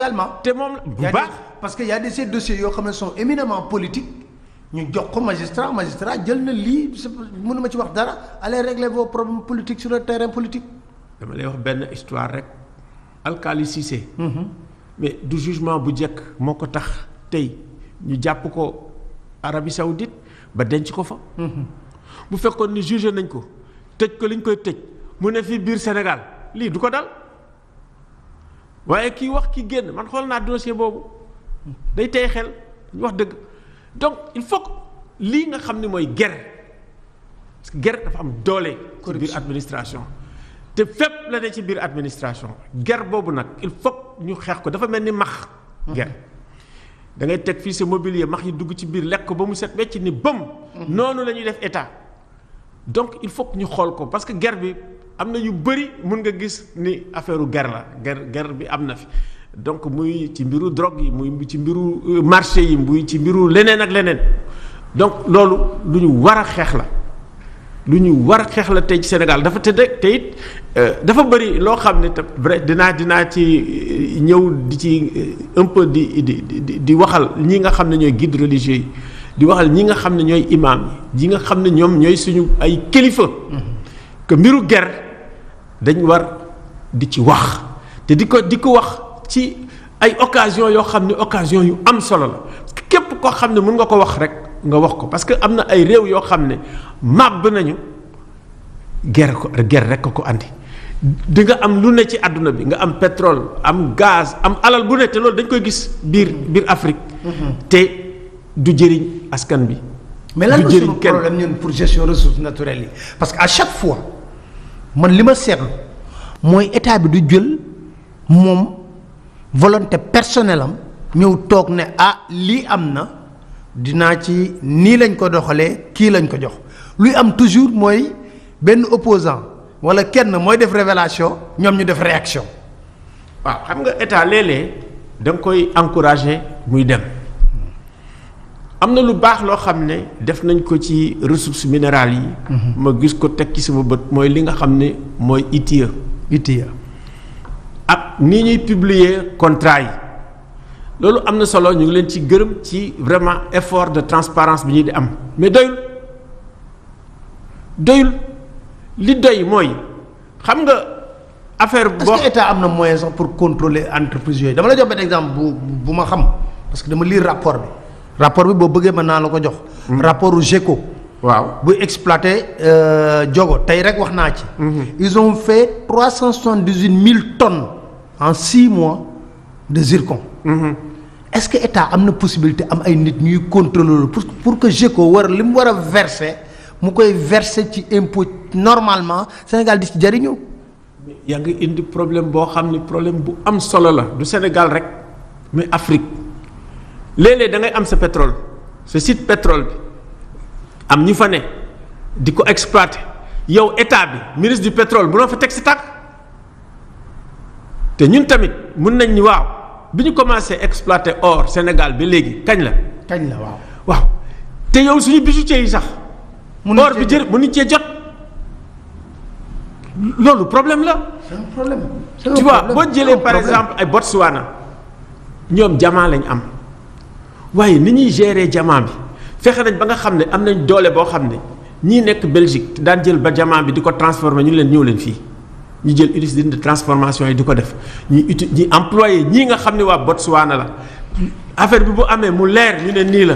également te moom bu baax parce que y a des ces dossiers yoo xam ne sont éminemment politiques ñu jox ko magistrat jël na lii mënuma ci wax dara allez régler vos problèmes politiques sur le terrain politique. dama lay wax benn histoire rek Alkali Cissé. mais du jugement bu njëkk moo ko tax tey ñu jàpp ko Arabie Saoudite ba denc ko fa. bu fekkoon ni jugé nañ ko tëj ko liñ koy tëj mu ne fii biir Sénégal lii du ko dal waaye kii wax ki génn man xool naa dossier boobu day tey xel ñu wax dëgg donc il faut que lii nga xam ne mooy guerre parce que guerre dafa am doole. ci biir administration. te fépp la ne ci biir administration guerre boobu nag il faut ñu xeex ko dafa mel ni max. guerre da ngay teg fii sa mobilier max yi dugg ci biir lekk ko ba mu set wecc ni bëm. noonu la ñuy def état donc il faut que ñu xool ko parce que guerre bi am na yu bëri mun nga gis ni affaire guerre la guerre bi am na fi donc muy ci mbiru drogue yi muy ci mbiru marché yi muy ci mbiru leneen ak leneen donc loolu lu ñu war a xeex la. lu ñu war a xeex la tey ci Sénégal dafa tëdd te it dafa bëri loo xam ne te vrai dinaa ci ñëw di ci un peu di waxal ñi nga xam ne ñooy guide religieux yi di waxal ñi nga xam ne ñooy imam yi nga xam ne ñoom ñooy suñu ay kilifa. que mbiru guerre dañ war di ci wax te di ko wax ci ay occasion yoo xam ne occasion yu am solo la képp koo xam ne mën nga ko wax rek. nga wax ko parce que am na ay réew yoo xam ne màbb nañu guerre rek ko andi di nga am lu ne ci àdduna bi nga am pétrole am gaz am alal bu ne te loolu dañ koy gis biir Afrique. te du jëriñ askan bi. mais lan mooy suñu problème ñun pour gestion ressources naturelles yi parce que à chaque fois man li ma seetlu mooy état bi du jël moom volonté personnelle am ñëw toog ne lii am na. dinaa ci nii lañ ko doxalee kii lañ ko jox luy am toujours mooy benn opposant wala kenn mooy def révélation ñoom ñu def réaction. waaw xam nga état léeg-léeg da nga koy encourager muy dem am na lu baax loo xam ne def nañ ko ci ressources minérales yi. ma gis ko teg ci sama bët mooy li nga xam ne mooy ITIE. ak ni ñuy publier contrat yi. loolu am na solo ñu ngi leen ci gërëm ci vraiment effort de transparence bi ñuy di am mais doyul li doy mooy xam nga affaire boo. est-ce que état am na moyen sax pour contrôler entreprise yooyu dama la jox benn exemple bu ma xam parce que dama lire rapport bi boo bëggee mën naa la ko jox. rapport u GECO. waaw bu exploité Diogo tey rek wax naa ci. ils ont fait 378 000 tonnes en 6 mois de zircon. Est-ce que état am na possibilité am ay nit ñuy contrôler pour que GECO li mu war a verser mu koy verser ci impôt normalement Sénégal di ci jariñu. yaa ngi indi problème boo xam ni problème bu am solo la du Sénégal rek mais Afrique léeg-léeg da ngay am sa pétrole sa site pétrole bi am ñu fa ne di ko exploiter yow état bi ministre du pétrole mënoo fa teg si tàkk te ñun tamit mën nañ ni waaw. bi ñu commencé exploiter or Sénégal bi léegi kañ la. waaw te yow suñu bijoutier yi sax. or bi mënuñ cee jot. loolu problème la. c'est un problème. tu vois boo jëlee par exemple ay Botswana ñoom diamant lañ am waaye ni ñuy gérer diamant bi fexe nañ ba nga xam ne am nañ doole boo xam ne ñii nekk Belgique daan jël ba diamant bi di ko transformer ñu leen ñëw leen fii. ñu jël usine de transformation yi di ko def ñi employé ñii nga xam ne waa Botswana la affaire bi bu amee mu leer ñu ne nii la.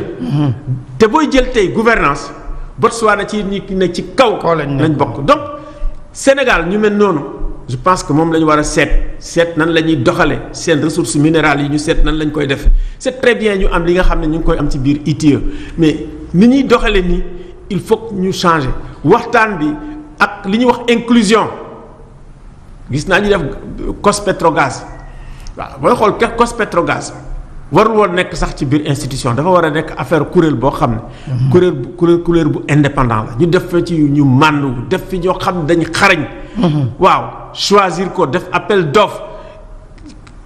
te booy jël tey gouvernance Botswana ci ñi ne ci kaw. lañ bokk donc Sénégal ñu mel noonu je pense que moom la ñu war a seet nan la ñuy doxale seen ressources minérales yi ñu seet nan lañ koy def c'est très bien ñu am li nga xam ne ñu ngi koy am ci biir ITIE mais ni ñuy doxale nii il faut que ñu changer waxtaan bi ak li ñuy wax inclusion. gis naa ñu def COS-Petrogaz waaw booy xool COS-Petrogaz warul woon nekk sax ci biir institution dafa war a nekk affaire kuréel boo xam ne. kuréel bu indépendant la ñu def fa ci ñu màndu def fi ñoo xam ne dañu xarañ. waaw choisir ko def appel d'offre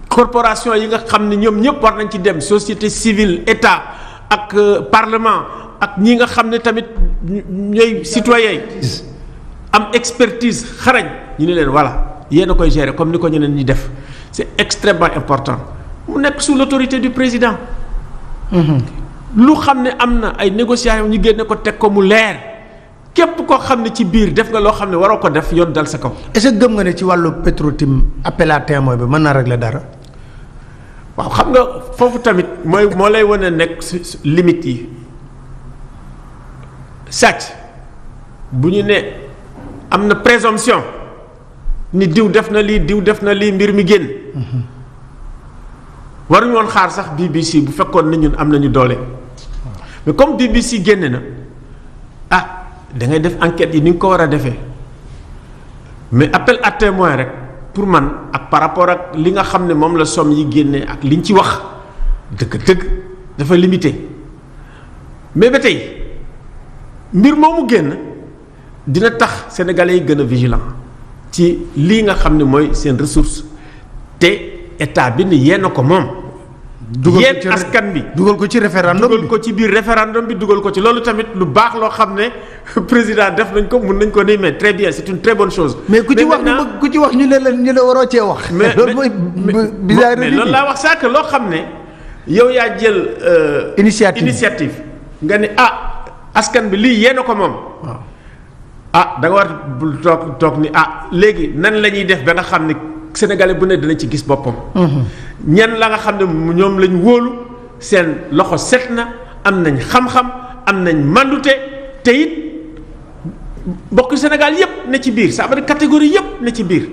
corporation yi nga xam ne ñoom ñëpp war nañ ci dem société civile état ak parlement ak ñi nga xam ne tamit ñooy citoyen am expertise xarañ ñu ne leen voilà. yéen a koy gérer comme ni ko ñeneen ñi def c'est extrêmement important mu nekk sous l'autorité du président. lu xam ne am na ay négociations ñu génne ko teg ko mu leer képp koo xam ne ci biir def nga loo xam ne waroo ko def yoon dal sa kaw. est-ce que gëm nga ne ci wàllu Petro-Tim appel à témoin bi mën na régler dara. waaw xam nga foofu tamit moo lay wane nekk limite yi sàcc bu ñu ne am na présomption ni diw def na lii mbir mi génn. waruñu woon xaar sax BBC bu fekkoon ne ñun am nañu doole mais comme BBC génne na da ngay def enquête yi ni nga ko war a defee mais appel à témoin rek pour man ak par rapport ak li nga xam ne moom la somme yi génne ak liñ ci wax dëgg-dëgg dafa limité mais ba tey mbir moomu génn dina tax sénégalais yi gën a vigilant ci lii nga xam ne mooy seen ressource te état bi ni yéen a ko moom. yéen askan bi dugal ko ci référendum bi dugal ko ci biir référendum bi dugal ko ci loolu tamit lu baax loo xam ne président def nañ ko mun nañ ko nii mais très bien c'est une très bonne chose. mais ku ci wax ñu ne waroo cee wax. mais loolu mooy bizarre mais loolu laa wax sax loo xam ne yow yaa jël. initiative nga ne askan bi lii yéen a ko moom. da nga war toog ni léegi nan la ñuy def ba nga xam ne. Sénégalais bu ne dina ci gis boppam. ñan la nga xam ne ñoom lañ wóolu seen loxo set na am nañ xam-xam am nañ mandute te it mbokk Sénégal yépp ne ci biir ça veut dire catégorie yépp ne ci biir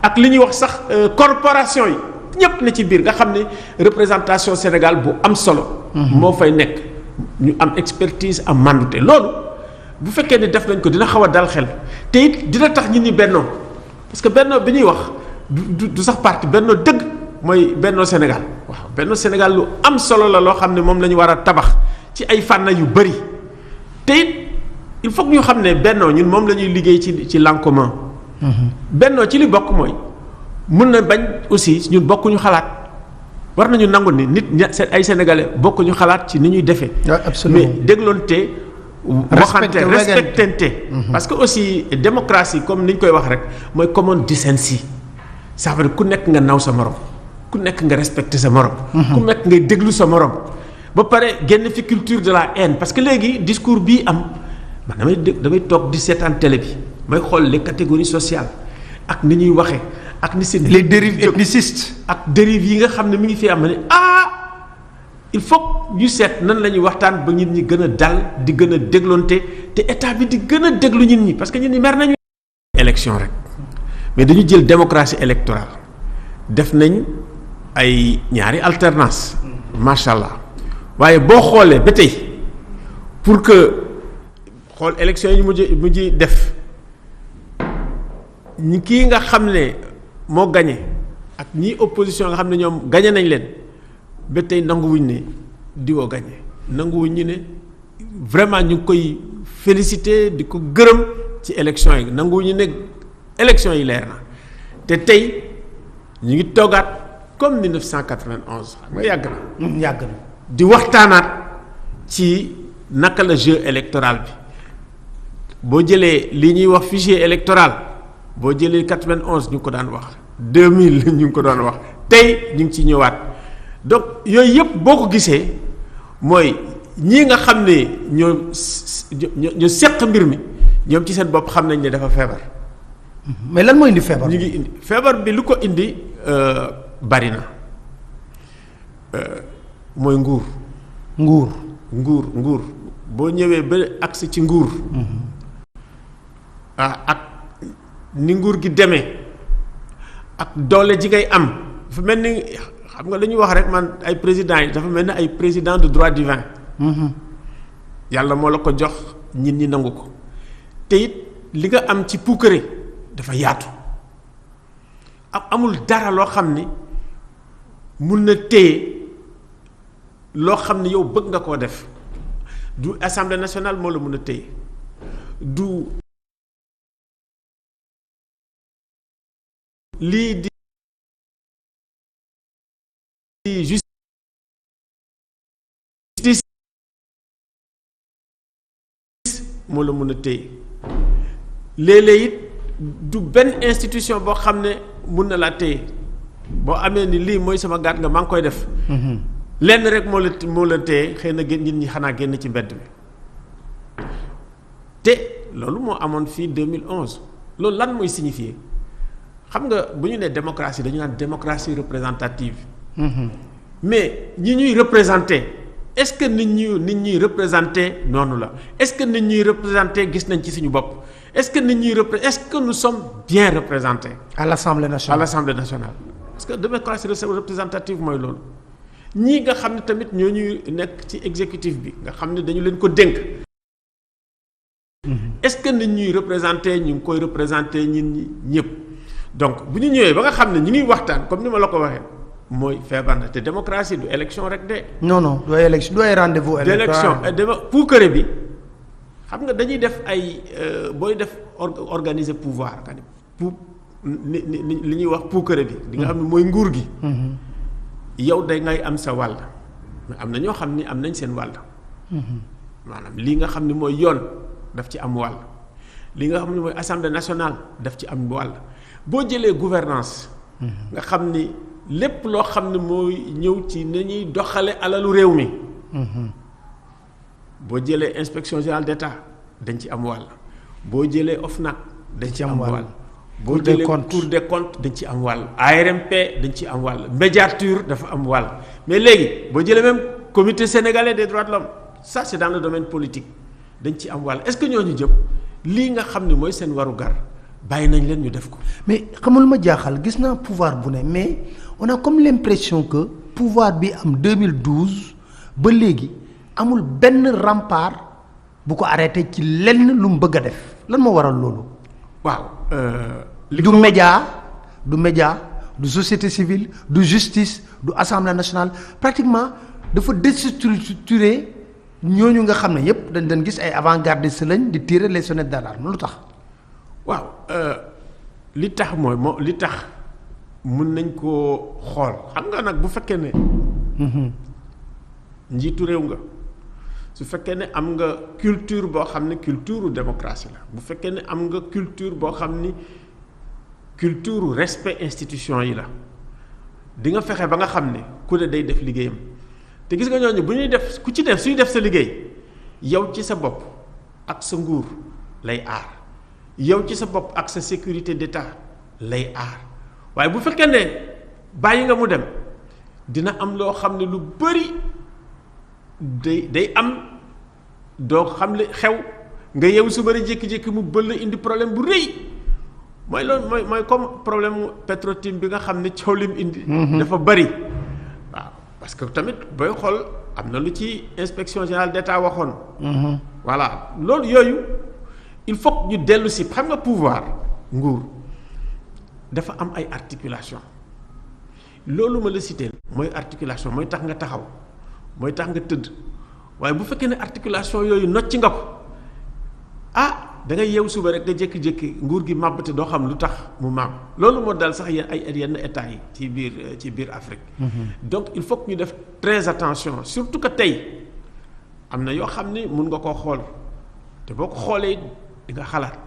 ak li ñuy wax sax corporation yi ñépp ne ci biir nga xam ne représentation Sénégal bu am solo. moo fay nekk ñu am expertise am mandute loolu bu fekkee ne def nañ ko dina xaw a dal xel te it dina tax nit ñi bennoo parce que bennoo bi ñuy wax du sax parti bennoo dëgg mooy bennoo Sénégal waaw bennoo Sénégal lu am solo la loo xam ne moom la ñu war a tabax ci ay fànn yu bëri te it il faut que ñu xam ne bennoo ñun moom la ñuy liggéey ci l'en commun. bennoo ci li bokk mooy mun na bañ aussi ñun bokkuñu xalaat war nañu nangu ni nit ay sénégalais bokkuñu xalaat ci ni ñuy defee. absolument mais dégloonte. respectante parce que aussi démocratie comme ni ñu koy wax rek mooy common decency ça veut dire ku nekk nga naw sa morom ku nekk nga respecter sa morom. ku nekk ngay déglu sa morom. ba pare génn fi culture de la haine parce que léegi discours bii am man damay toog di seetaan télé bi may xool les catégories sociales ak ni ñuy waxee ak ni seen. les dérives ethnicistes. ak dérives yi nga xam ne mi ngi fi am ne il faut ñu seet nan la ñuy waxtaan ba nit ñi gën a dal di gën a dégloonte te état bi di gën a déglu nit ñi parce que nit ñi mer nañu. élection rek mais dañu jël démocratie électorale def nañ ay ñaari alternance macha allah waaye boo xoolee ba tey pour que xool élection yi mujj def ñi kii nga xam ne moo gagné ak ñii opposition nga xam ne ñoom gagné nañ leen. ba tey nanguwuñ ne diwoo gagné nanguwuñ ñu ne vraiment ñu ngi koy féliciter di ko gërëm ci élection yi nanguwuñu ne élection yi leer na te tey ñu ngi toogaat comme 1991 xam nga yàgg na di waxtaanaat ci naka la jeu électoral bi boo jëlee li ñuy wax fichier électoral boo jëlee 91 ñu ngi ko daan wax 2000 ñu ngi ko doon wax tey ñu ngi ci ñëwaat. donc yooyu yëpp boo ko gisee mooy ñii nga xam ne ñoo seq mbir mi ñoom ci seen bopp xam nañ ne dafa feebar. mais lan moo indi feebar. ñu ngi indi feebar bi lu ko indi bari na mooy nguur boo ñëwee ba agsi ci nguur. ak ni nguur gi demee ak doole ji ngay am dafa mel ni. xam nga dañuy wax rek man ay présidents yi dafa mel ni ay président de droit divin. yàlla moo la ko jox nit ñi nangu ko te it li nga am ci puukare dafa yaatu amul dara loo xam ni mun na téye loo xam ni yow bëgg nga koo def du assemblée nationale moo la mun a téye du lii di justice moo la mën a téye léeg-léeg it du benn institution boo xam ne mun na laa téye boo amee ni lii mooy sama gaat nga maa ngi koy def. lenn rek moo la téye xëy na nit ñi xanaa génn ci mbedd mi te loolu moo amoon fii 2011 loolu lan mooy signifier xam nga bu ñu nee démocratie dañu naan démocratie représentative. mais ñi ñuy représenter est-ce que nit ñuy représenter noonu la est-ce que nit ñuy représenter gis nañ ci suñu bopp est-ce que est-ce que nous sommes bien représentés. à l'Assemblée nationale parce que démocratie représentative mooy loolu ñii nga xam ne tamit ñoo ñuy nekk ci exécutif bi nga xam ne dañu leen ko dénk. est-ce que nit ñuy représenter ñu ngi koy représenter ñun ñëpp donc bu ñu ñëwee ba nga xam ne ñu ngi waxtaan comme ni ma la ko waxee. mooy feebar na te démocratie du élection rek de. non du ay élection du ay rendez-vous électoral d'élection puukare bi xam nga dañuy def ay booy def organiser pouvoir ka pour li ñuy wax puukare bi. di nga xam ne mooy nguur gi. yow day ngay am sa wàll mais am na ñoo xam ni am nañ seen wàll. maanaam lii nga xam ne mooy yoon daf ci am wàll li nga xam ne mooy assemblée nationale daf ci am wàll boo jëlee gouvernance nga xam ni. lépp loo xam ne mooy ñëw ci ni ñuy doxale alalu réew mi. boo jëlee inspection générale d'État dañ ci am wàll boo jëlee OFNAC dañ ci am wàll boo jëlee Cour des comptes dañ ci am wàll ARMP dañ ci am wàll médiature dafa am wàll mais léegi boo jëlee même comité sénégalais des droits de l'homme ça c'est dans le domaine politique dañ ci am wàll est-ce que ñooñu jëm lii nga xam ne mooy seen warugar bàyyi nañ leen ñu def ko. mais xamul ma jaaxal gis naa pouvoir bu ne mais on a comme l'impression que pouvoir bi am 2012 ba léegi amul benn rempart bu ko arrêté ci lenn lu mu bëgg a def lan moo waral loolu. waaw. du média du société civile du justice du assemblée nationale pratiquement dafa déstructuré ñooñu nga xam ne yépp dañ gis ay avant-gardistes lañ di tirer les sonnettes d'alarme lu tax. waaw li tax mooy li tax mën nañ koo xool xam nga nag bu fekkee ne. njiitu réew nga su fekkee ne am nga culture boo xam ne culture démocratie la bu fekkee ne am nga culture boo xam ni culture respect institution yi la di nga fexe ba nga xam ne ku ne day def liggéeyam te gis nga ñooñu bu ñuy def ku ci def suy def sa liggéey yow ci sa bopp ak sa nguur lay aar. yow ci sa bopp ak sa sécurité d'État lay aar waaye bu fekkee ne bàyyi nga mu dem dina am loo xam ne lu bari day am doo xam le xew nga yew su bari jékki-jékki mu bël indi problème bu rëy mooy loolu mooy comme problème mu Petro-Tim bi nga xam ne coow lim indi. dafa bari waaw parce que tamit booy xool am na lu ci inspection générale d'État waxoon. voilà loolu yooyu. il faut que ñu dellu si xam nga pouvoir nguur dafa am ay articulation loolu ma la cité mooy articulation mooy tax nga taxaw mooy tax nga tëdd waaye bu fekkee ne articulation yooyu nocc nga ko da ngay yeew suba rek nga jékki-jékki nguur gi màbb te doo xam lu tax mu màbb loolu moo dal sax yenn état yi ci biir Afrique. donc il faut que ñu def très attention surtout que tey am na yoo xam ni mun nga koo xool te boo ko xoolee di nga xalaat.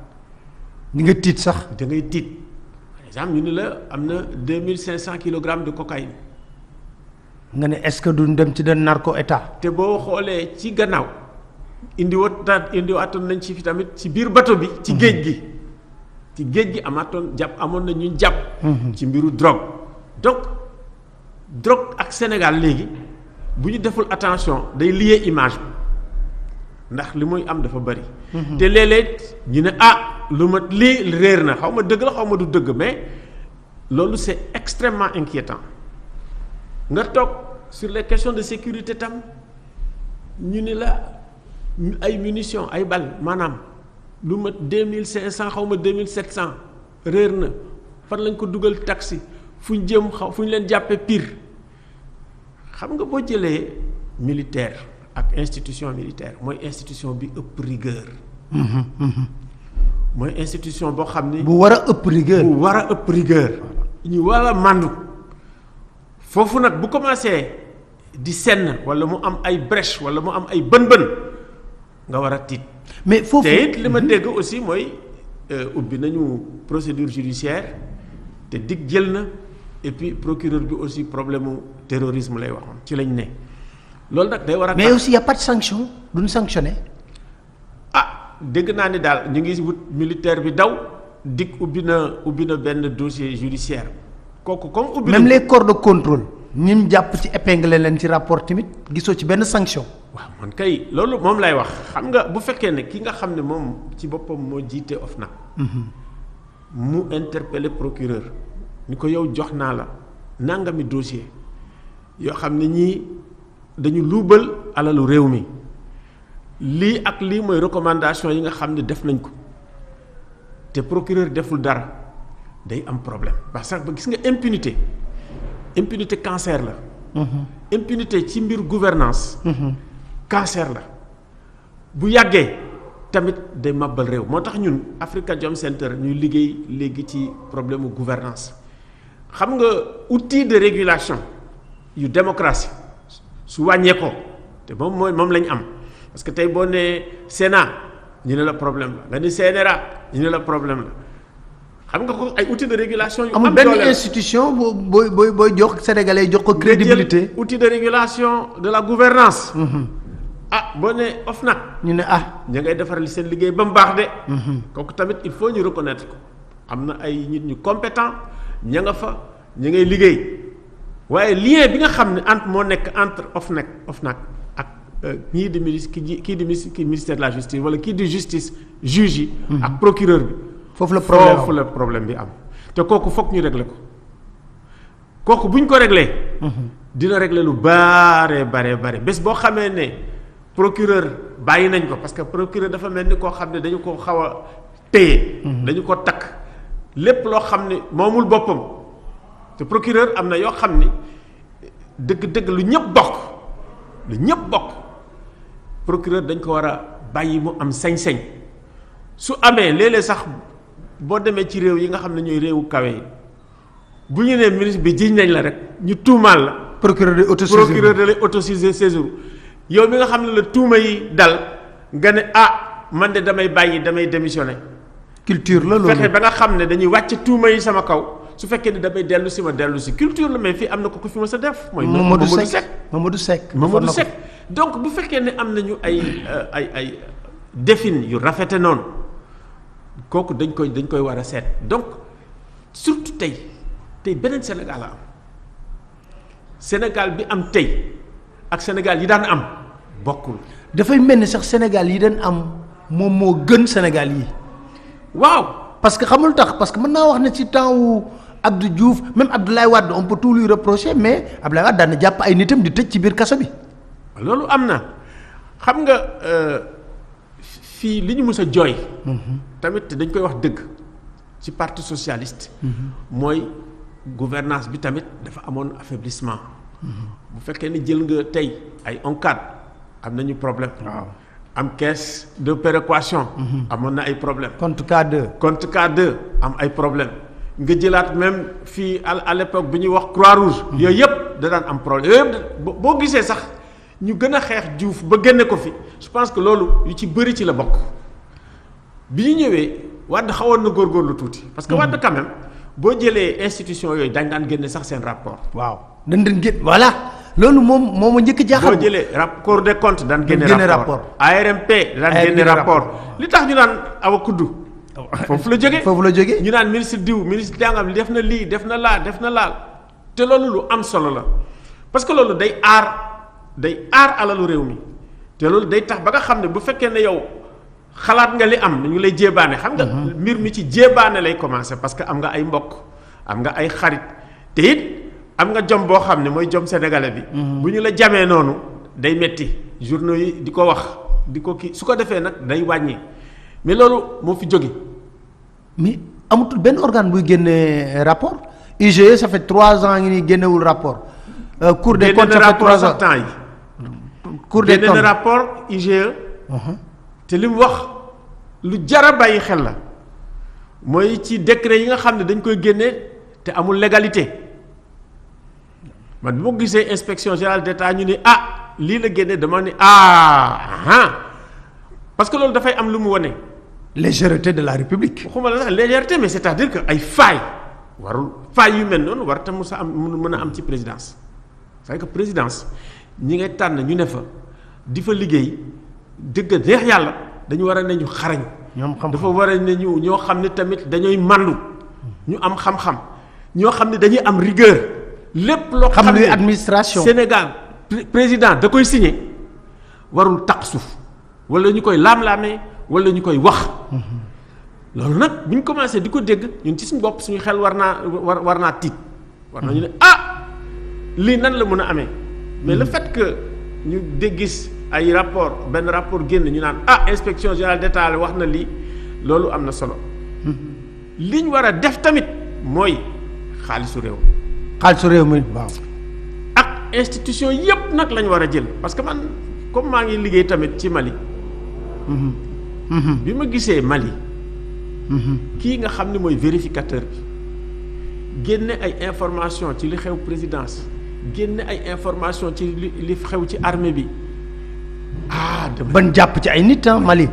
di nga tiit sax. da ngay tiit par exemple ñu ni la am na 2500 kilogrammes de cocaïne. nga ne est-ce que duñ dem ci den narco état. te boo xoolee ci gannaaw indiwaatoon nañ ci fi tamit ci biir bateau bi. ci géej gi. ci géej gi amoon na ñu jàpp. ci mbiru drogue. donc drogue ak Sénégal léegi bu ñu deful attention day lié image bi ndax li muy am dafa bari. te léeg-léeg ñu ne lu ma lii réer na xaw ma dëgg la xaw ma du dëgg mais loolu c'est extrêmement inquiétant nga toog sur les questions de sécurité tam ñu ni la ay munitions ay balles maanaam lu ma 2500 xaw ma 2700 réer na fan lañ ko dugal taxi fu ñu jëm fu ñu leen jàppee pire xam nga boo jëlee militaire ak institution militaire mooy institution bi ëpp rigueur. mooy institution boo xam ni. bu war a ëpp rigueur. bu war a ëpp rigueur. ñu war a màndu foofu nag bu commencé di senn wala mu am ay brèche wala mu am ay bën-bën nga war a tiit. mais foofu te it li ma dégg aussi mooy ubbi nañu procédure judiciaire te dig jël na et puis procureur bi aussi problème mu terrorisme lay waxoon ci lañ ne loolu nag day war a. mais aussi y a pas de sanction duñ sanctionné. dégg naa ni daal ñu ngi wut militaire bi daw dikk ubbi na benn dossier judiciaire kooku comme ubbi même les corps de contrôle ñim jàpp ci épinglé leen ci rapport tamit gisoo ci benn sanction. waaw man kay loolu moom lay wax xam nga bu fekkee ne ki nga xam ne moom ci boppam moo jiite OFNAC mu interpellé procureur ni ko yow jox naa la nangami dossier yoo xam ne ñii dañu luubal alalu réew mi lii ak lii mooy recommandation yi nga xam ne def nañ ko te procureur deful dara day am problème parce que ba gis nga impunité cancer la. impunité ci mbir gouvernance cancer la bu yàggee tamit day màbbal réew moo tax ñun Afrikajom Center ñuy liggéey léegi ci problème gouvernance xam nga outil de régulation yu démocratie su wàññeekoo te moom lañ am parce que tey boo nee Sénat ñu ne la problème la nga ni CNRA ñu ne la problème la xam nga ko ay outils de régulation yu am amul benn institution booy jox sénégalais jox ko crédibilité. outil de régulation de la gouvernance boo nee OFNAC ñu ne ña ngay defaral seen liggéey ba mu baax de. kooku tamit il faut ñu reconnaître ko am na ay nit ñu compétent ña nga fa ña ngay liggéey waaye lien bi nga xam ne moo nekk entre OFNAC ak ñii di ministère de la justice wala kii di justice juge yi. ak procureur bi. foofu la problème bi am te kooku foog ñu régler ko kooku bu ñu ko régler dina régler lu bare bés boo xamee ne procureur bàyyi nañ ko parce que procureur dafa mel ni koo xam ne dañu ko xaw a téye. dañu ko takk lépp loo xam ne moomul boppam te procureur am na yoo xam ni dëgg-dëgg lu ñëpp bokk procureur dañ ko war a bàyyi mu am sañ-sañ su amee léeg-léeg sax boo demee ci réew yi nga xam ne ñooy réewu kawe yi bu ñu nee ministre bi jiñ nañ la rek ñu tuumaal la. procureur de lay autosaisir séjour yow mi nga xam ne la tuuma yi dal nga ne man de damay démissionner. culture la loolu fexe ba nga xam ne dañuy wàcc tuuma yi sama kaw su fekkee ne damay dellu si culture la mais fii am na ko fi ma sa def. mooy Mamadou Seck donc bu fekkee ne am nañu ay défin yu rafete noonu kooku dañ koy war a seet donc surtout tey beneen Sénégal la am Sénégal bi am tey ak Sénégal yi daan am bokkul. dafay mel ni sax Sénégal yi daan am moom moo gën Sénégal yi. waaw parce que xamul tax parce que mën naa wax ne ci temps wu Abdou Diouf même Abdoulaye Wade on peut tout lui reprocher mais Abdoulaye Wade daan na jàpp ay nitam di tëj ci biir kaso bi. loolu am na xam nga. fii li ñu mës a jooy. tamit dañ koy wax dëgg ci parti socialiste. mooy gouvernance bi tamit dafa amoon affaiblissement. bu fekkee ni jël nga tey ay ONCAD am nañu problème. waaw am caisse de péréquation. amoon na ay problème compte K2 am ay problème nga jëlaat même fii à l'époque bi ñuy wax Croix-Rouge. yooyu yëpp da daan am problème yooyu yëpp boo gisee sax. ñu gën a xeex Diouf ba génne ko fi je pense que loolu yu ci bëri ci la bokk bi ñu ñëwee Wade xawoon na góorgóorlu tuuti. parce que Wade quand même boo jëlee institution yooyu dañ daan génne sax seen rapport. waaw dañ daan génne voilà loolu moom a njëkk jaaxal. boo jëlee Cour des comptes daan génne rapport ARMP daan génne rapport li tax ñu naan awa kuddu. foofu la jógee ñu naan ministre diw ministre dangam def na lii def na laal te loolu lu am solo la parce que loolu day aar alalu réew mi te loolu day tax ba nga xam ne bu fekkee ne yow xalaat nga li am ñu lay jéebaane xam nga mbir mi ci jéebaane lay commencer parce que am nga ay mbokk am nga ay xarit te it am nga jom boo xam ne mooy jom sénégalais bi bu ñu la jamee noonu day metti journaux yi di ko wax di ko kii su ko defee nag day wàññi mais loolu moo fi jóge mais amatul benn organe buy génne rapport IGE ça fait 3 ans ngi ni génnewul rapport Cour des comptes ça fait 3 ans temps yi Cour des comptes rapport IGE. te li mu wax lu jara bàyyi xel la mooy ci décret yi nga xam ne dañ koy génne te amul légalité man bi ma gisee inspection générale d'État ñu ni lii la génne dama ni parce que loolu dafay am lu mu wane. légèreté de la République. waxuma la sax légèreté mais c'est-à-dire que ay failles warul faay yu mel noonu war ta mu sa am mën a am ci présidence c'est que présidence ñi ngay tànn ñu ne fa di fa liggéey dëgg neex yàlla dañu war a ne ñu xarañ. ñoom xam dafa war a ne ñu ñoo xam ne tamit dañooy mandu ñu am xam-xam ñoo xam ne dañuy am rigueur. lépp loo xam ne administration Sénégal président da koy signé warul taq suuf wala ñu koy laam-laamee wala ñu koy wax. loolu nag bu ñu commencé di ko dégg ñun ci suñu bopp suñu xel war naa tiit. war nañu ne lii nan la mën a amee. mais le fait que ñu gis ay benn rapport génn ñu naan inspection générale d'État wax na lii loolu am na solo. li ñu war a def tamit mooy xaalisu réew mi waaw. ak institution yépp nag lañ war a jël parce que man comme maa ngi liggéey tamit ci Mali. bi ma gisee Mali. kii nga xam ne mooy vérificateur bi génne ay information ci li xew présidence génne ay information ci li xew ci armée bi ban jàpp ci ay nit Mali.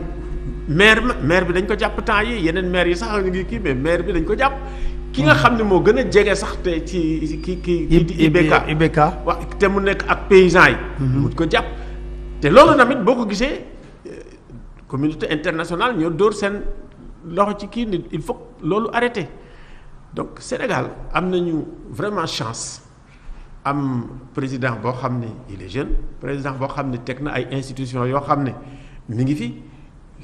maire bi dañ ko jàpp temps yi yeneen maire yi sax ngi kii mais maire bi dañ ko jàpp. ki nga xam ne moo gën a jege sax te ci ki di IBK wax te mu nekk ak paysans yi. mu ko jàpp te loolu tamit boo ko gisee communauté internationale ñoo dóor seen loxo ci kii nit il faut loolu arrêté donc Sénégal am nañu vraiment chance am président boo xam ne il est jeune président boo xam ne teg na ay institutions yoo xam ne mi ngi fi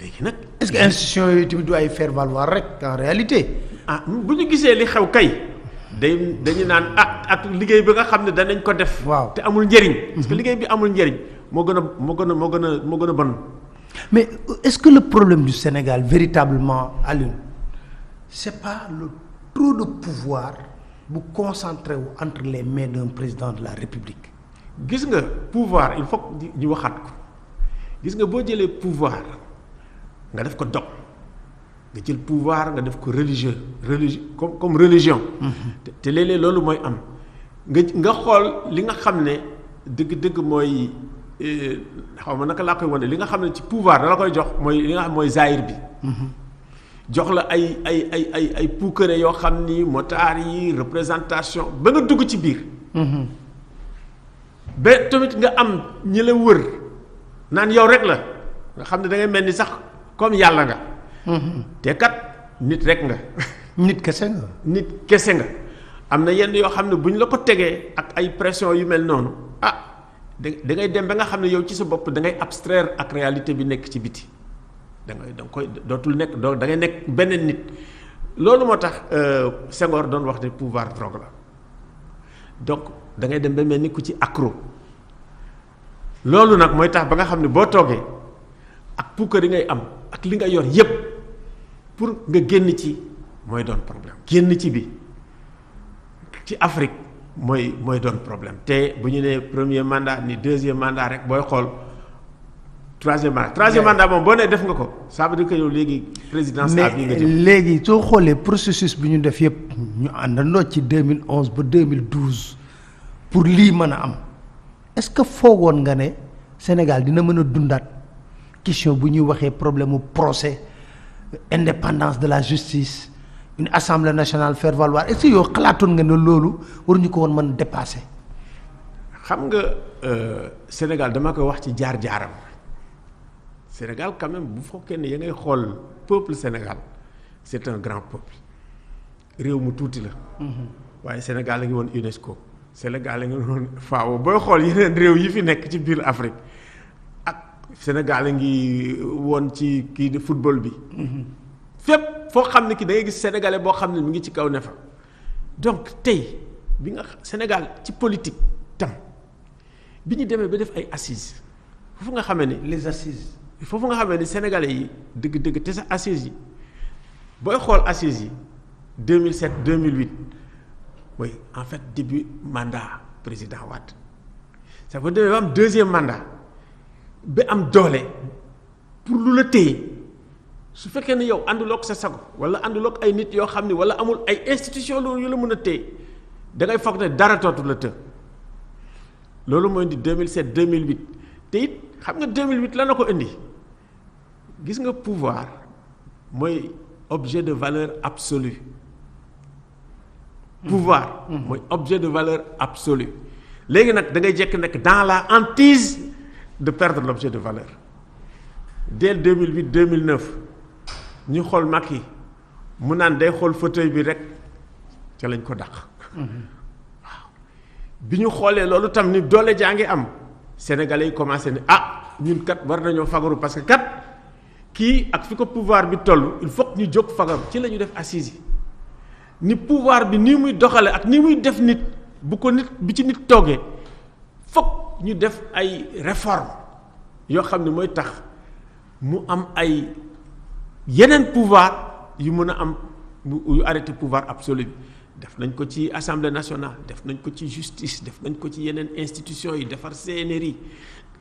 léegi nag. est-ce que institutions yooyu tamit du ay faire valoir rek en réalité. bu ñu gisee li xew kay dañu naan ak liggéey bi nga xam ne danañ ko def. waaw te amul njëriñ. parce que liggéey bi amul njëriñ moo gën a bon. mais est-ce que le problème du Sénégal véritablement Alioune c'est pas le trop de pouvoir bu concentré wu entre les mains d'un président de la République. gis nga pouvoir il faut ñu waxaat ko gis nga boo jëlee pouvoir nga def ko dog nga jël pouvoir nga def ko religieux comme religion. te léeg-léeg loolu mooy am nga xool li nga xam ne dëgg-dëgg mooy xaw ma naka laa koy wane li nga xam ne ci pouvoir da la koy jox mooy li nga xam mooy zaahir bi. jox la ay puukare yoo xam ni motaar yi représentation ba nga dugg ci biir. ba tamit nga am ñi la wër naan yow rek la nga xam ne da ngay mel ni sax comme yàlla nga. te kat nit rek nga. nit kese nga. am na yenn yoo xam ne bu ñu la ko tegee ak ay pression yu mel noonu da ngay dem ba nga xam ne yow ci sa bopp da ngay abstraire ak réalité bi nekk ci biti da nga koy dootul nekk da ngay nekk beneen nit loolu moo tax Senghor doon wax ne pouvoir drogue la donc da ngay dem ba mel ni ku ci accro loolu nag mooy tax ba nga xam ne boo toogee ak puukar yi ngay am ak li nga yor yépp pour nga génn ci mooy doon problème génn ci bi ci Afrique mooy doon problème te bu ñu nee premier mandat ni deuxième mandat rek booy xool troisième mandat moom boo nee def nga ko ça veut dire que yow léegi présidence à vie nga jëm. léegi soo xoolee processus bi ñu def yépp ñu àndandoo ci 2011 ba 2012 pour lii mën a am est-ce que foogoon nga ne Sénégal dina mën a dundaat question bu ñuy waxee problème mu procès indépendance de la justice une assemblée nationale faire valoir est-ce que yow xalaatoon nga ne loolu waruñu ko woon mën dépasser. xam nga Sénégal dama koy wax ci jaar-jaaram Sénégal quand même bu fekkee ne ya ngay xool peuple Sénégal c'est un grand peuple réew mu tuuti la. waaye Sénégal la ngi woon UNESCO Sénégal la ngi woon FAO booy xool yeneen réew yi fi nekk ci biir Afrique ak Sénégal la ngi woon ci kii de football bi. fépp foo xam ne ki da ngay gis sénégalais boo xam ne mu ngi ci kaw ne fa donc tey bi nga Sénégal ci politique tam bi ñu demee ba def ay assises foofu nga xamee ni les assises foofu nga xamee ni sénégalais yi dëgg-dëgg te sa assises yi booy xool assises yi 2007 2008 mooy en fait début mandat président Wade ça veut dire ba am deuxième mandat ba am doole pour lu la téye. su fekkee ne yow ànduloog sa sago wala ànduloog ay nit yoo xam ne wala amul ay institution loolu yu la mën a téye da ngay foog ne dara tootu la të loolu mooy indi 2007 2008 te it xam nga 2008 la na ko indi gis nga pouvoir mooy objet de valeur absolue pouvoir mooy objet de valeur absolue léegi nag da ngay jekk nekk dans la hantise de perdre l'objet de valeur dès 2008 2009 ñu xool Macky mu naan day xool fauteuil bi rek ca lañ ko dàq waaw bi ñu xoolee loolu tam ni doole jaa ngi am sénégalais yi commencé ne ñun kat war nañoo fagaru parce que kat kii ak fi ko pouvoir bi toll il faut que ñu jóg fagaru ci la ñu def assise yi ni pouvoir bi nii muy doxale ak nii muy def nit bu ko nit bi ci nit toogee fokk ñu def ay réforme yoo xam ne mooy tax mu am ay yeneen pouvoir yu mën a am yu arrêté pouvoir absolu bi def nañ ko ci assemblée nationale def nañ ko ci justice def nañ ko ci yeneen institutions yi defar CNRI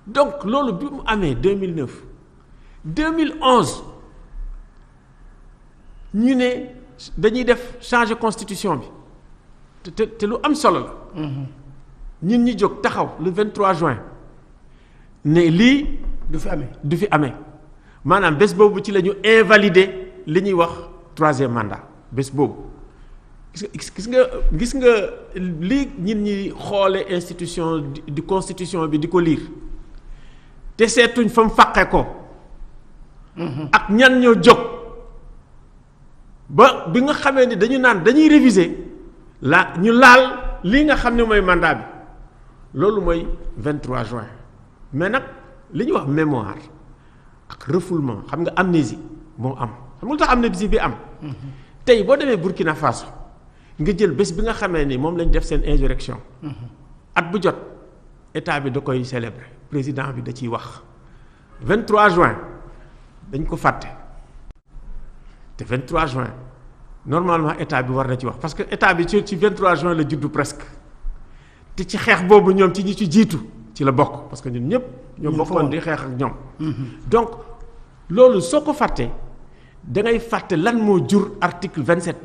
donc loolu bi mu amee 2009 2011 ñu ne dañuy def changer constitution bi te lu am solo la. ñun ñi jóg taxaw le 23 juin ne lii. du fi amee maanaam bés boobu ci la ñu invalider li ñuy wax 3e mandat bés boobu gis nga lii nit ñi xoole institution di constitution bi di ko lire te seetuñ fa mu fàqe ko. ak ñan ñoo jóg ba bi nga xamee ni dañu naan dañuy réviser ñu laal lii nga xam ne mooy mandat bi loolu mooy 23 juin mais nag li ñuy wax mémoire ak refoulement xam nga amnésie moo am xam nga lu tax amnésie bi am. tey boo demee Burkina Faso nga jël bés bi nga xamee ni moom lañ def seen insurrection. at bu jot état bi da koy célébrer président bi da ciy wax 23 juin. dañ ko fàtte te 23 juin normalement état bi war na ci wax parce que état bi ci 23 juin la juddu presque te ci xeex boobu ñoom ci ñi ci jiitu ci la bokk parce que ñun ñëpp. ñoo bokkoon di xeex ak ñoom. donc loolu soo ko fàttee da ngay fàtte lan moo jur article 27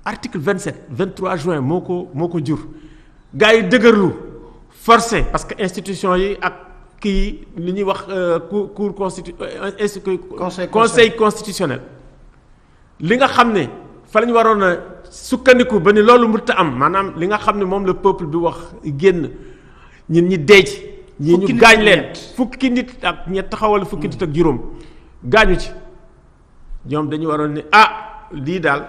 article 27 23 juin moo ko jur gars yi dëgërlu forcé parce que institution yi ak. kii li ñuy wax cour conseil constitutionnel li nga xam ne fa la ñu waroon a sukkandiku ba ni loolu mënut a am maanaam li nga xam ne moom le peuple bi wax génn ñun ñi dee ci ñii ñu gaañ leen fukki nit ak ñett taxawal fukki nit ak juróom gaañu ci ñoom dañu waroon ne lii daal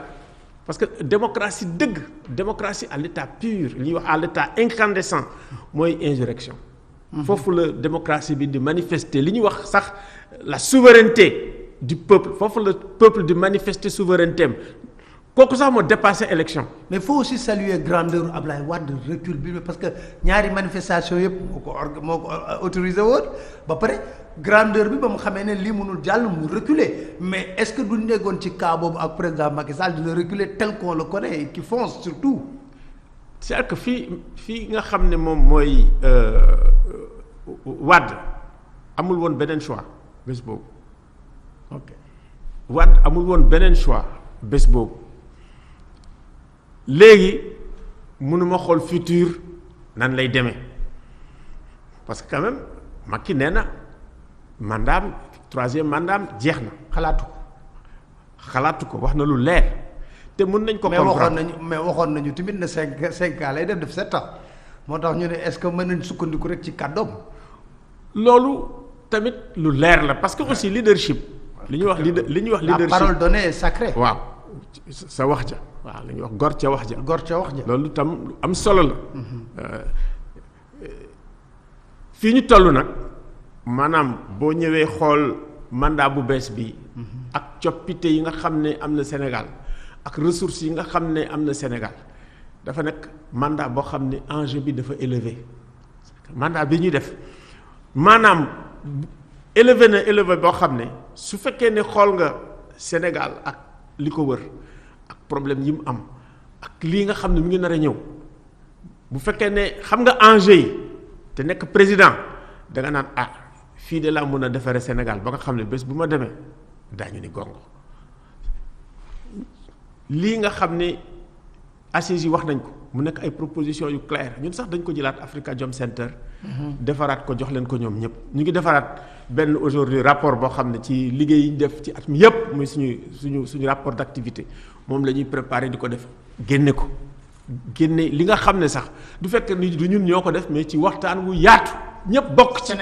parce que démocratie dëgg démocratie à l'état pur li ñuy wax à l'état incandescent mooy insurrection foofu la démocratie bi di manifester li ñuy wax sax la souveraineté du peuple foofu la peuple di manifester souveraineté am kooku sax moo dépassé élection. mais faut aussi saluer grandeur Ablaye Wade recul bi parce que ñaari manifestation yëpp moo ko autorisé woon ba pare grandeur bi ba mu xamee ne lii mënul jàll mu reculer mais est-ce que duñ nekkoon ci cas boobu ak président Macky Sall dina reculer tel qu'on le connaît et qui fonce surtout. c'est-à-dire que fii nga xam ne moom mooy Wade amul woon beneen choix bés boobu. ok Wade amul woon beneen choix bés boobu léegi mënuma xool futur nan lay demee parce que quand même Macky nee na mandaam 3e mandaam jeex na. xalaatu ko wax na lu leer. te mën nañ ko comprendre mais waxoon nañu tamit ne 5 ans lay def 7 ans moo tax ñu ne est-ce que mën nañ sukkandiku rek ci kàddoom. loolu tamit lu leer la parce que aussi leadership. li ñuy wax leadership la parole donnée est sacrée. waaw sa wax ja. waaw li ñuy wax gor ca wax ja. gor ca wax ja. loolu tam lu am solo la. fii ñu toll nag maanaam boo ñëwee xool mandat bu bees bi. ak coppite yi nga xam ne am na Sénégal. ak ressources yi nga xam ne am na Sénégal dafa nekk mandat boo xam ne enjeu bi dafa élevé mandat bi ñuy def maanaam élevé boo xam ne su fekkee ne xool nga Sénégal ak li ko wër ak problème yi mu am ak lii nga xam ne mu ngi nar a ñëw bu fekkee ne xam nga enjeu yi te nekk président da nga naan fii de laa mën a defaree Sénégal ba nga xam ne bés bu ma demee daañu ni gongo lii nga xam ne assises yi wax nañ ko mu nekk ay propositions yu claires ñun sax dañ ko jëlaat Afrikajom Center. defaraat ko jox leen ko ñoom ñëpp ñu ngi defaraat benn aujourd'hui rapport boo xam ne ci liggéey yi ñu def ci at mi yëpp muy suñu rapport d'activité moom la ñuy préparer di ko def génne li nga xam ne sax du fekk ni du ñun ñoo ko def mais ci waxtaan wu yaatu ñëpp bokk ci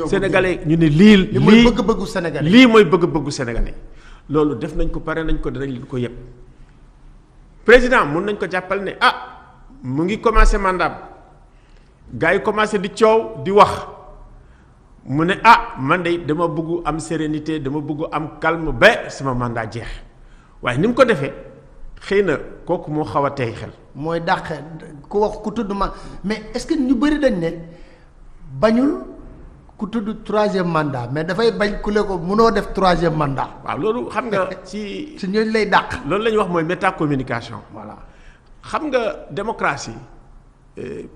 sénégalais ñu ne lii mooy bëgg-bëggu sénégalais lii mooy bëgg-bëggu sénégalais loolu def nañ ko pare nañ ko danañ leen ko yëpp président mun nañ ko jàppal ne mu ngi commencé mandat gars yi commencé di coow di wax mu ne man de dama bëgg am sérénité dama bëgg am calme ba sama mandat jeex waaye ni mu ko defee xëy na kooku moo xaw a tey xel. mooy dàq ku wax ku tudd mais est-ce que ñu bëri dañ ne bañul ku tudd 3e mandat mais dafay bañ ku le ko mënoo def 3e mandat. waaw loolu xam nga ci ñooñu lay dàq. loolu la ñuy wax mooy métacommunication. voilà xam nga démocratie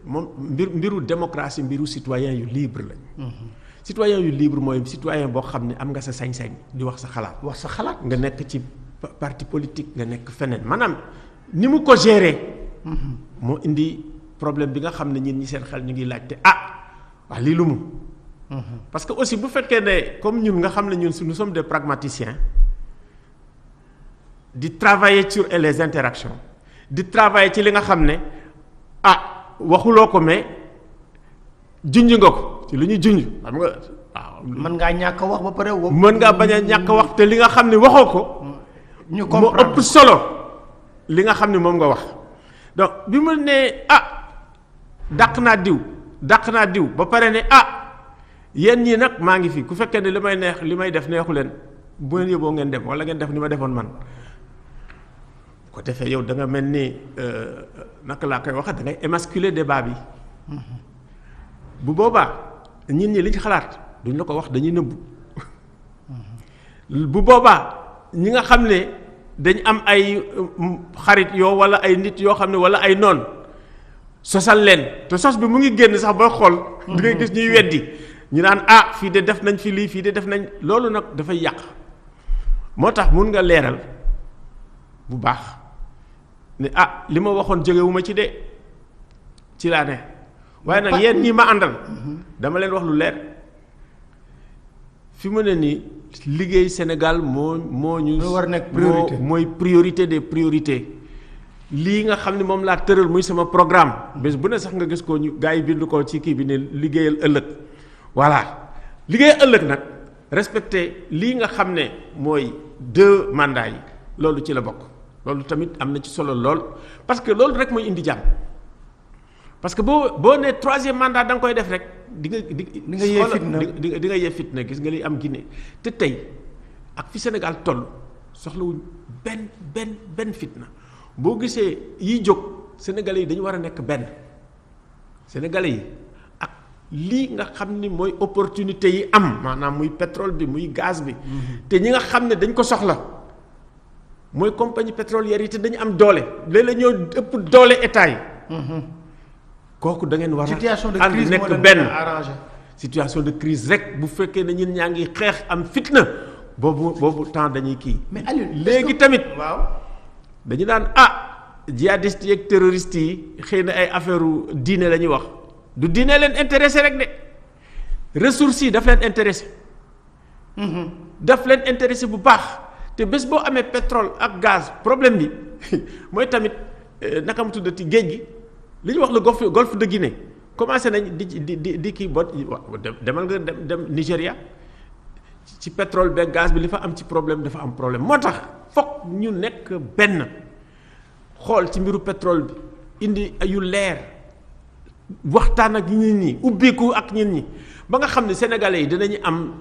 moom mbiru démocratie mbiru citoyen yu libre lañ. citoyen yu libre mooy citoyen boo xam ne am nga sa sañ-sañ di wax sa xalaat. wax sa xalaat nga nekk ci parti politique nga nekk feneen maanaam ni mu ko gérer. moo indi problème bi nga xam ne ñun ñi seen xel ñu ngi laajte wax lii lu mu. parce que aussi bu fekkee ne comme ñun nga xam ne ñun nous sommes des pragmaticiens di travailler sur les interactions di travailler ci li nga xam ne waxuloo ko mais junj nga ko ci li ñu junj xam nga waaw. mën ngaa ñàkk a wax ba pare. mën ngaa bañ a ñàkk a wax te li nga xam ne waxoo ko. ñu comprendre moo ëpp solo li nga xam ne moom nga wax donc bi mu nee dàq naa diw ba pare ne yéen ñii nag maa ngi fi ku fekkee ne li may def neexu leen bu ngeen yóbboo ngeen dem wala ngeen def ni ma defoon man ko defee yow da nga mel ni naka laa koy waxee da ngay émasculer débat bi bu boobaa ñit ñi li ci xalaat duñ la ko wax dañuy nëbbu bu boobaa ñi nga xam ne dañ am ay xarit yoo wala ay nit yoo xam ne wala ay noon sosal leen te sos bi mu ngi génn sax booy xool. di ngay gis ñuy weddi ñu naan fii de def nañ fi lii fii de def nañ loolu nag dafay yàq moo tax mun nga leeral bu baax ne li ma waxoon jógewuma ci de ci laa ne waaye nag yéen ñii ma àndal dama leen wax lu leer fi mu ne nii liggéey Sénégal moo ñu war nekk priorité mooy priorité des priorités lii nga xam ne moom laa tëral muy sama programme bés bu ne sax nga gis ko ñu gars yi bind ko ci kii bi ne liggéeyal ëllëg voilà liggéeyal ëllëg nag respecté lii nga xam ne mooy 2 mandats yi loolu ci la bokk loolu tamit am na ci solo lool parce que loolu rek mooy indi jàmm parce que boo nee 3e mandat da nga koy def rek di nga yee fitna di nga yee fitna gis nga li am Guinée te tey ak fi Sénégal toll soxlawuñ benn fitna boo gisee yiy jóg sénégalais yi dañu war a nekk benn sénégalais yi ak lii nga xam ni mooy opportunité yi am maanaam muy pétrole bi muy gaz bi te ñi nga xam ne dañ ko soxla mooy compagnie pétrolière yi te dañu am doole léeg-léeg ñoo ëpp doole état yi kooku da ngeen war a ànd nekk benn situation de crise rek bu fekkee ne ñun ñaa ngi xeex am fitna boobu temps dañuy kii mais Aliou léegi tamit waaw dañu daan djihadistes yi ak terroristes yi xëy na ay affaire diine la ñuy wax du diine leen intéressé rek de ressources yi daf leen intéressé daf leen intéressé bu baax te bés boo amee pétrole ak gaz problème bi mooy tamit naka mu tuddati géej gi li ñuy wax le golfe de Guinée commencé nañ di kii demal nga dem Nigéria ci pétrole beeg gaz bi li fa am ci problème dafa am problème moo tax fokk ñu nekk benn xool ci mbiru pétrole bi indi yu leer waxtaan ak nit ñi ubbeeku ak nit ñi ba nga xam ne sénégalais yi dinañu am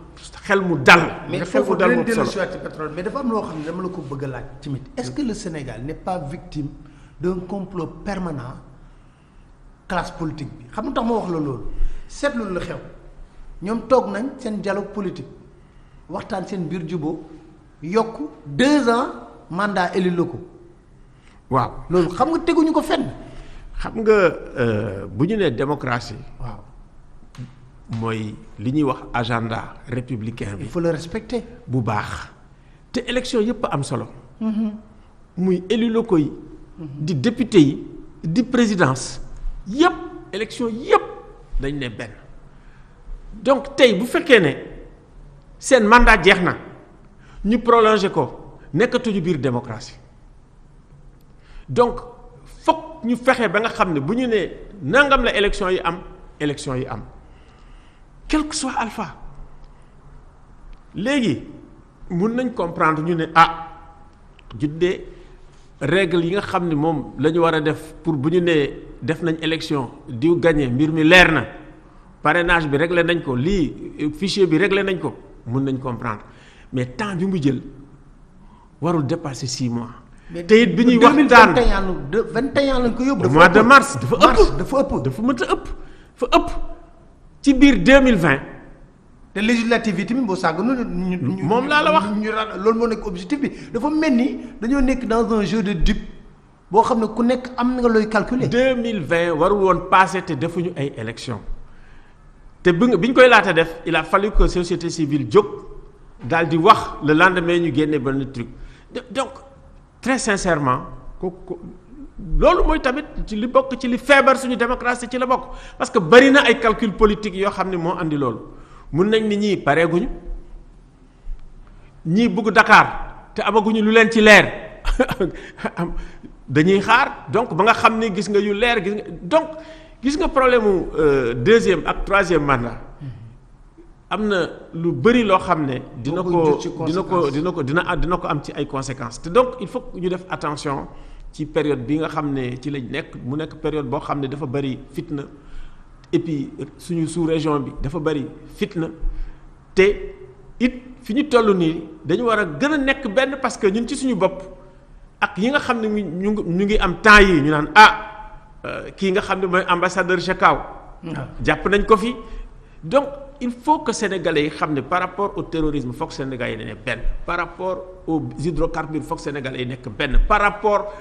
xel mu dal. mais foofu dinañ dellu si waat ci pétrole mais dafa am loo xam ne dama la ko bëgg a laaj tamit est-ce que le Sénégal n'est pas victime d'un complot permanent classe politique bi xam nga tax ma wax la loolu seetlu la xew ñoom toog nañ seen dialogue politique waxtaan seen biir jubóo yokk 2 ans mandat élus locaux. waaw loolu xam nga teguñu ko fenn. xam nga bu ñu nee démocratie. waaw mooy li ñuy wax agenda républicain bi. il faut le respecter. bu baax te élection yëpp am solo. muy élus locaux yi. di député yi di présidence yëpp élection yëpp dañ ne benn donc tey bu fekkee ne seen mandat jeex na ñu prolonger ko nekkatuñu biir démocratie donc ñu fexe ba nga xam ne bu ñu nee nangam la élection yi am quel que soit alpha. léegi mun nañ comprendre ñu ne juddee règle yi nga xam ne moom la ñu war a def pour bu ñu nee def nañ élection diw gagné mbir mi leer na parrainage bi réglé nañ ko lii fichier bi réglé nañ ko mun nañ comprendre mais temps bi mu jël warul dépasser 6 mois. te it bi ñuy waxtaan 21 lañ ko yóbbu. mois de mars dafa mënta ëpp ci biir 2020. te législative yi tamit boo sàgganu moom laa la wax loolu moo nekk objectif bi dafa mel ni dañoo nekk dans un jeu de dupe boo xam ne ku nekk am nga looy calculer. 2020 warul woon passé te defuñu ay élection te bi ñu koy laata def il a fallu que société civile jóg daal di wax le lendemain ñu génne benn truc donc très sincèrement loolu mooy tamit ci li bokk ci li feebar suñu démocratie ci la bokk parce que bari na ay calcul politique yoo xam ne moo andi loolu. mun nañ ni ñii pareeguñu ñii bugg Dakar te amaguñu lu leen ci leer dañuy xaar donc ba nga xam ni gis nga yu leer gis nga problème mu deuxième ak troisième mandat am na lu bëri loo xam ne dina ko am ci ay conséquences te donc il faut ñu def attention ci période bi nga xam ne ci lañ nekk mu nekk période boo xam ne dafa bëri fitna. et puis suñu sous-région bi dafa bari fitna te it fi ñu toll nii dañu war a gën a nekk benn parce que ñun ci suñu bopp ak yi nga xam ne ñu ngi am temps yi ñu naan kii nga xam ne mooy ambassadeur Chekau jàpp nañ ko fi donc il faut que sénégalais yi xam ne par rapport au terrorisme foog sénégalais yi ne benn par rapport aux hydrocarbures foog sénégalais yi nekk benn par rapport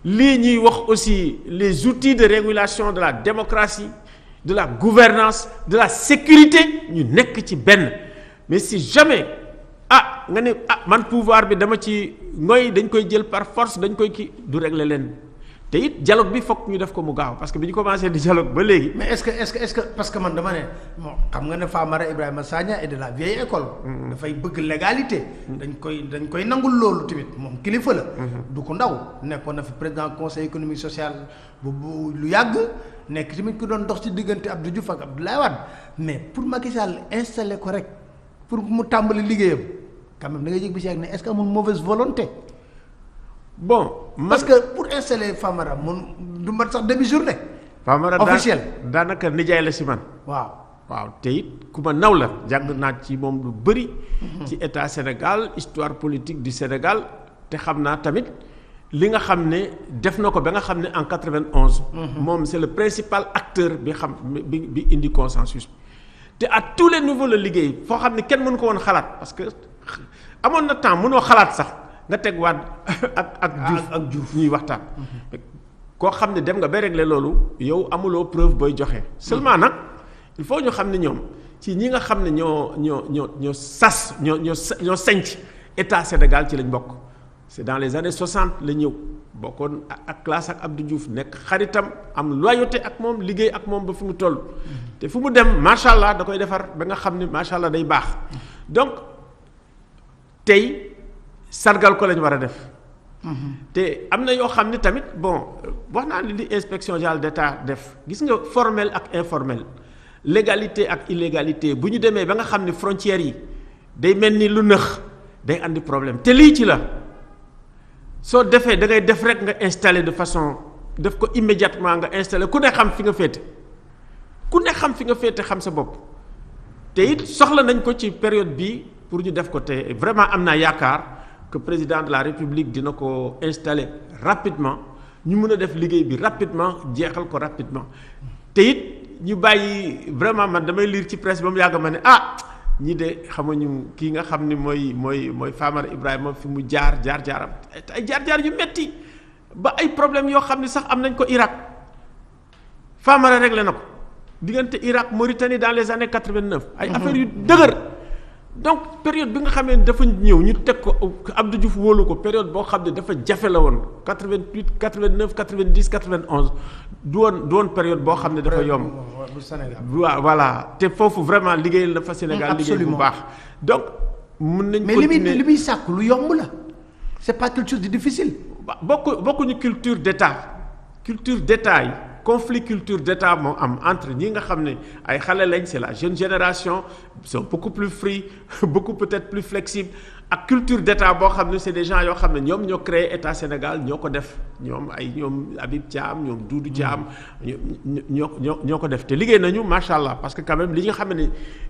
lii ñuy wax aussi les outils de régulation de la démocratie de la gouvernance de la sécurité ñu nekk ci benn mais si jamais nga ne man pouvoir bi dama ci ngoy dañ koy jël par force dañ koy kii du régler leen te it dialogue bi fokk ñu def ko mu gaaw parce que bi ñu commencé di dialogue ba léegi. mais est-ce que parce que man dama ne xam nga ne Famara Ibrahima Sagna est de la vieille école. dafay bëgg légalité. dañ koy nangul loolu tamit moom kilifa la. du ko ndaw nekkoon na fi président conseil économique social bu lu yàgg. nekk tamit ku doon dox ci diggante Abdou Diouf ak Abdoulaye Wade mais pour Macky Sall installer ko rek pour mu tàmbali liggéeyam quand même da ngay yëg bi si ak ne est-ce que amul mauvaise volonté. parce que pour installer Famara mun du mat sax demi journée. Famara officiel daanaka nijaay la si man. waaw te it ku ma naw la jàng naa ci moom lu bëri. ci état Sénégal histoire politique du Sénégal te xam naa tamit. li nga xam ne def na ko ba nga xam ne en 91. moom c'est le principal acteur bi indi consensus te à tous les niveaux la liggéey foo xam ne kenn mënu ko woon xalaat parce que amoon na temps mënoo xalaat sax nga teg waat ak Diouf ñuy waxtaan. koo xam ne dem nga ba régler loolu yow amuloo preuve booy joxe. seulement nag il faut ñu xam ne ñoom ci ñi nga xam ne ñoo sañc état Sénégal ci lañ bokk. c'est dans les années 60 la ñëw bokkoon ak classe ak Abdou Diouf nekk xaritam am loyauté ak moom liggéey ak moom ba fi mu toll te fu mu dem macha allah da koy defar ba nga xam ne macha allah day baax donc tey sargal ko lañ war a def. te am na yoo xam ne tamit wax naa li inspection générale d'État def gis nga formel ak informel légalité ak illégalité bu ñu demee ba nga xam ne frontières yi day mel ni lu nëx day andi problème te lii ci la. soo defee da ngay def rek nga installer de façon def ko immédiatement nga installer ku ne xam fi nga féete xam sa bopp te it soxla nañ ko ci période bii pour ñu def ko te vraiment am naa yaakaar que président de la République dina ko installer rapidement ñu mën a def liggéey bi rapidement jeexal ko rapidement te it ñu bàyyi vraiment man damay lire ci presse ba mu yàgg ma ne ñii de xamuñu kii nga xam ni mooy Famara Ibrahima fi mu jaar-jaaram ay jaar-jaar yu metti ba ay problème yoo xam ne sax am nañ ko Irak Famara réglé na ko diggante Irak Mauritanie dans les années 89. ay affaires yu dëgër donc période bi nga xamee ne dafa ñëw ñu teg ko Abdou Diouf wóolu ko période boo xam ne dafa jafe la woon 88 89 90 91 du woon période boo xam ne dafa yomb. bu Sénégal waaw voilà te foofu vraiment liggéeyal na fa Sénégal liggéey bu baax donc mun nañ mais li muy sàkk lu yomb la c'est pas quelque chose de difficile. bokkuñu culture d'état culture d'État yi conflit culture d'État moo am entre ñi nga xam ne ay xale lañ c'est la jeune génération sont beaucoup plus free beaucoup peut-être plus flexible ak culture d'État boo xam ne c'est des gens yoo xam ne ñoom ñoo créé État Sénégal ñoo ko def ñoom Habib Thiam ñoom Doudou Thiam ñoo ko def te liggéey nañu macha allah parce que quand même li nga xam ne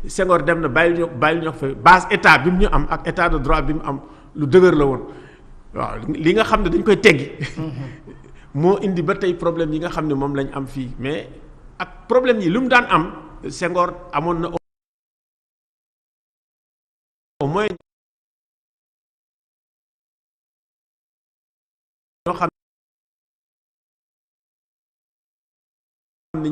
Senghor dem na bàyyi ñoo fa base État bi mu ñu am ak État de droit bi mu am lu dëgër la woon waaw li nga xam ne dañ koy teggi moo indi ba tey problème yi nga xam ne moom lañ am fii mais ak problème yi lu mu daan am Senghor amoon na au moins ñoo xam ne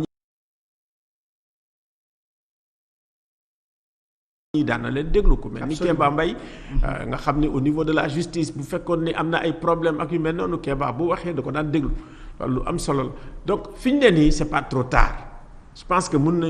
ñi daan na leen déglu ko mel ni Kéba Mbaye nga xam ne au niveau de la justice bu fekkoon ni am na ay problème ak yu mel noonu Kéba bu waxee da ko daan déglu loolu lu am solo la donc fi ñu ne nii c'est pas trop tard je pense que mun na